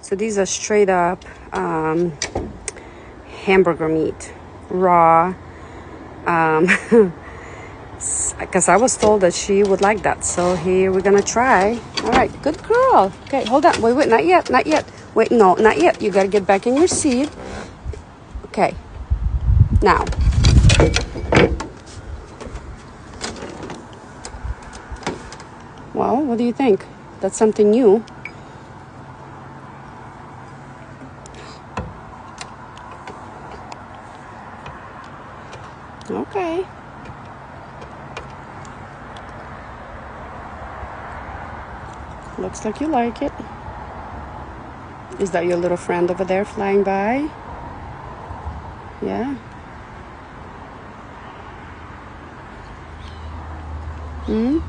So these are straight up hamburger meat, raw. Because I was told that she would like that. So here we're gonna try. All right, good girl. Okay, hold on. Wait, not yet, not yet. Wait, no, not yet. You gotta get back in your seat. Okay, now. Well, what do you think? That's something new. Okay. Looks like you like it. Is that your little friend over there flying by? Yeah. Hmm?